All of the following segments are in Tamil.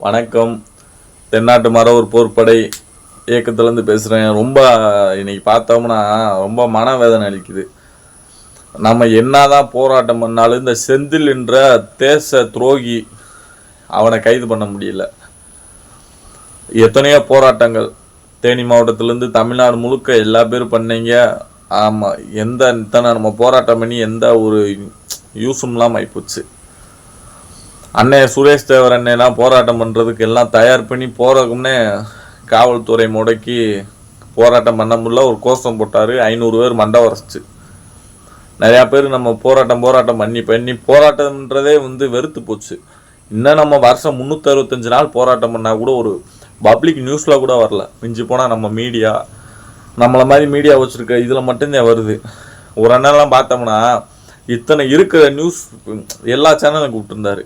வணக்கம். தென்னாட்டு மறவர் போர்ப்படை இயக்கத்துலேருந்து பேசுகிறேன். ரொம்ப இன்னைக்கு பார்த்தோம்னா ரொம்ப மனவேதனை அளிக்குது. நம்ம என்னதான் போராட்டம் பண்ணாலும் இந்த செந்தில் என்ற தேச துரோகி அவனை கைது பண்ண முடியல. எத்தனையோ போராட்டங்கள் தேனி மாவட்டத்திலேருந்து தமிழ்நாடு முழுக்க எல்லா பேரும் பண்ணீங்க. ஆமாம், இத்தனை நம்ம போராட்டம் பண்ணி எந்த ஒரு யூஸும் இல்லாமல் ஆகிப்போச்சு. அண்ணே சுரேஷ் தேவர் அண்ணெல்லாம் போராட்டம் பண்ணுறதுக்கு எல்லாம் தயார் பண்ணி போகிறதுக்குன்னே காவல்துறை முடக்கி போராட்டம் பண்ண முடியல. ஒரு கோஷம் போட்டார், 500 பேர் மண்டை வரைச்சு. நிறையா பேர் நம்ம போராட்டம் பண்ணி போராட்டம்ன்றதே வெறுத்து போச்சு. இன்னும் நம்ம வருஷம் 365 நாள் போராட்டம் பண்ணால் கூட ஒரு பப்ளிக் நியூஸில் கூட வரல. மிஞ்சி போனால் நம்ம மீடியா, நம்மளை மாதிரி மீடியா வச்சுருக்க இதில் மட்டும்தான் வருது. ஒரு அண்ணெல்லாம் பார்த்தோம்னா இத்தனை இருக்கிற நியூஸ் எல்லா சேனலும் கூப்பிட்டுருந்தாரு.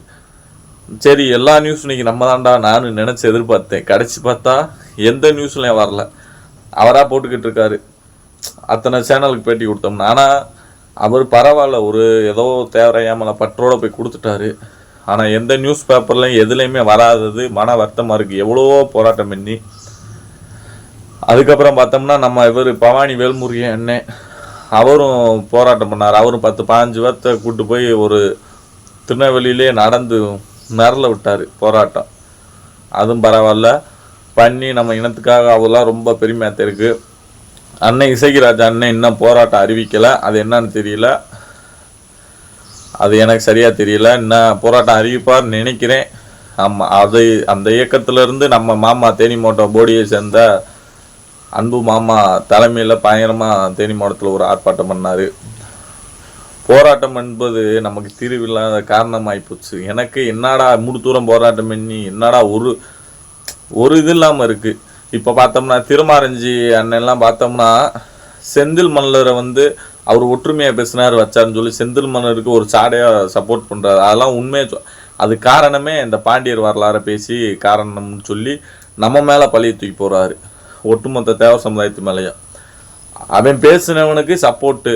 சரி, எல்லா நியூஸ் இன்னைக்கு நம்ம தான்டா நானும் நினச்சி எதிர்பார்த்தேன். கடைசி பார்த்தா எந்த நியூஸ்லையும் வரல. அவராக போட்டுக்கிட்டு இருக்காரு. அத்தனை சேனலுக்கு பேட்டி கொடுத்தோம்னா, ஆனால் அவர் பரவாயில்ல, ஒரு ஏதோ தேவையாமல பற்றோடு போய் கொடுத்துட்டாரு. ஆனால் எந்த நியூஸ் பேப்பர்லையும் எதுலேயுமே வராதது மன வருத்தமாக இருக்குது. எவ்வளவோ போராட்டம் பண்ணி அதுக்கப்புறம் பார்த்தோம்னா நம்ம இவர் பவானி வேல்முருகன் அண்ணன் அவரும் போராட்டம் பண்ணார். அவரும் 10-15 பேர்த்தை கூப்பிட்டு போய் ஒரு திருநெல்வேலியிலே நடந்து மிரள விட்டார் போராட்டம். அதுவும் பரவாயில்ல பண்ணி நம்ம இனத்துக்காக அவெல்லாம் ரொம்ப பெருமையாக இருக்குது. அண்ணன் இசைக்கிராஜா அண்ணன் இன்னும் போராட்டம் அறிவிக்கலை. அது என்னன்னு தெரியல, அது எனக்கு சரியாக தெரியல. இன்னும் போராட்டம் அறிவிப்பார்னு நினைக்கிறேன். ஆமாம், அது அந்த இயக்கத்திலேருந்து நம்ம மாமா தேனி மாவட்டம் போடியை சேர்ந்த அன்பு மாமா தலைமையில் பயங்கரமாக தேனி மாவட்டத்தில் ஒரு ஆர்ப்பாட்டம் பண்ணார். போராட்டம் என்பது நமக்கு தீர்வில்லாத காரணமாகிப்போச்சு. எனக்கு என்னடா 3 தூரம் போராட்டம் பண்ணி என்னடா ஒரு இது இல்லாமல் இருக்குது. இப்போ பார்த்தோம்னா திருமாரஞ்சி அண்ணன்லாம் பார்த்தோம்னா செந்தில் மல்லரை அவர் ஒற்றுமையாக பேசினார் வச்சாருன்னு சொல்லி செந்தில் மல்லருக்கு ஒரு சாடையாக சப்போர்ட் பண்ணுறாரு. அதெல்லாம் உண்மையை அது காரணமே இந்த பாண்டியர் வரலாறை பேசி காரணம்னு சொல்லி நம்ம மேலே பழிய தூக்கி போகிறாரு. ஒட்டுமொத்த தேவர் சமுதாயத்து மேலேயும் அவன் பேசினவனுக்கு சப்போர்ட்டு.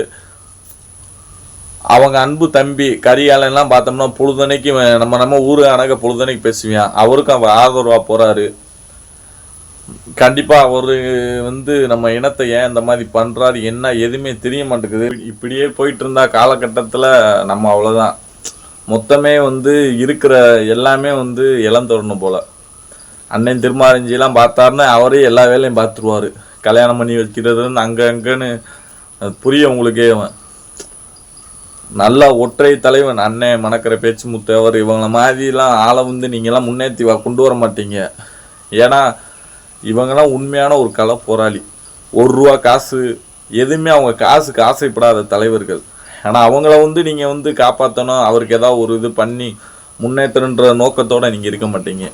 அவங்க அன்பு தம்பி கரியாலெல்லாம் பார்த்தோம்னா பொழுதனைக்கு நம்ம ஊரு அணக பொழுதனைக்கு பேசுவான். அவருக்கும் அவர் ஆதரவாக போகிறாரு. கண்டிப்பாக அவர் நம்ம இனத்தை ஏன் இந்த மாதிரி பண்ணுறாரு என்ன எதுவுமே தெரிய மாட்டேங்குது. இப்படியே போயிட்டு இருந்தா காலகட்டத்தில் நம்ம அவ்வளோதான். மொத்தமே இருக்கிற எல்லாமே இழந்துடணும் போல். அண்ணன் திருமாரஞ்சிலாம் பார்த்தாருன்னா அவரே எல்லா வேலையும் பார்த்துருவார். கல்யாணம் பண்ணி வைக்கிறதுன்னு அங்கன்னு புரிய உங்களுக்கே. நல்ல ஒற்றை தலைவன் அண்ணன் மணக்கிற பேச்சு முத்தவர் இவங்கள மாதிரிலாம் ஆளை நீங்கள்லாம் முன்னேற்றி கொண்டு வர மாட்டீங்க. ஏன்னா இவங்கெல்லாம் உண்மையான ஒரு கள போராளி. 1 ரூபா காசு எதுவுமே அவங்க காசுக்கு ஆசைப்படாத தலைவர்கள். ஆனால் அவங்கள நீங்கள் காப்பாற்றணும், அவருக்கு ஏதாவது ஒரு இது பண்ணி முன்னேற்றன்ற நோக்கத்தோடு நீங்கள் இருக்க மாட்டீங்க.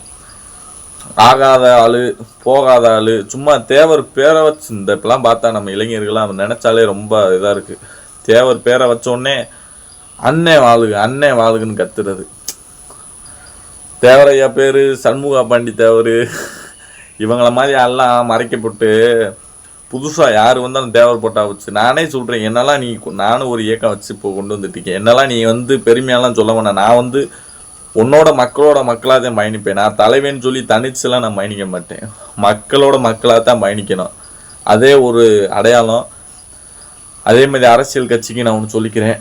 ஆகாத ஆள் போகாத ஆள் சும்மா தேவர் பேரை வச்சு இந்த இப்பெல்லாம் பார்த்தா நம்ம இளைஞர்கள்லாம் அதை நினச்சாலே ரொம்ப இதாக இருக்குது. தேவர் பேரை வச்சோடனே அண்ணே வாழுகுன்னு கத்துறது. தேவரையா பேர் சண்முகா பாண்டி தேவர் இவங்கள மாதிரி எல்லாம் மறைக்கப்பட்டு புதுசாக யார் வந்தாலும் தேவர் போட்டா வச்சு. நானே சொல்கிறேன், என்னெல்லாம் நானும் ஒரு இயக்கம் வச்சு இப்போ கொண்டு வந்துட்டுருக்கேன். என்னெல்லாம் நீ பெருமையெல்லாம் சொல்ல வேணாம். நான் உன்னோட மக்களாக தான் பயணிப்பேன். நான் தலைவன்னு சொல்லி தனிச்செல்லாம் நான் பயணிக்க மாட்டேன். மக்களோட மக்களாக தான் பயணிக்கணும். அதே ஒரு அடையாளம். அதே மாதிரி அரசியல் கட்சிக்கு நான் ஒன்று சொல்லிக்கிறேன்.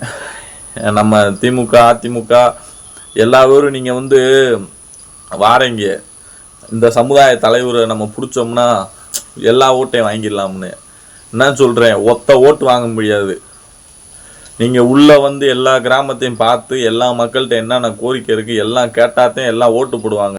நம்ம திமுக அதிமுக எல்லா பேரும் நீங்கள் வாரீங்க, இந்த சமுதாய தலைவரை நம்ம பிடிச்சோம்னா எல்லா ஓட்டையும் வாங்கிடலாம்னு என்ன சொல்கிறேன். ஒத்த ஓட்டு வாங்க முடியாது. நீங்கள் உள்ளே எல்லா கிராமத்தையும் பார்த்து எல்லா மக்கள்கிட்ட என்னென்ன கோரிக்கை இருக்குது எல்லாம் கேட்டாத்தான் எல்லாம் ஓட்டு போடுவாங்க.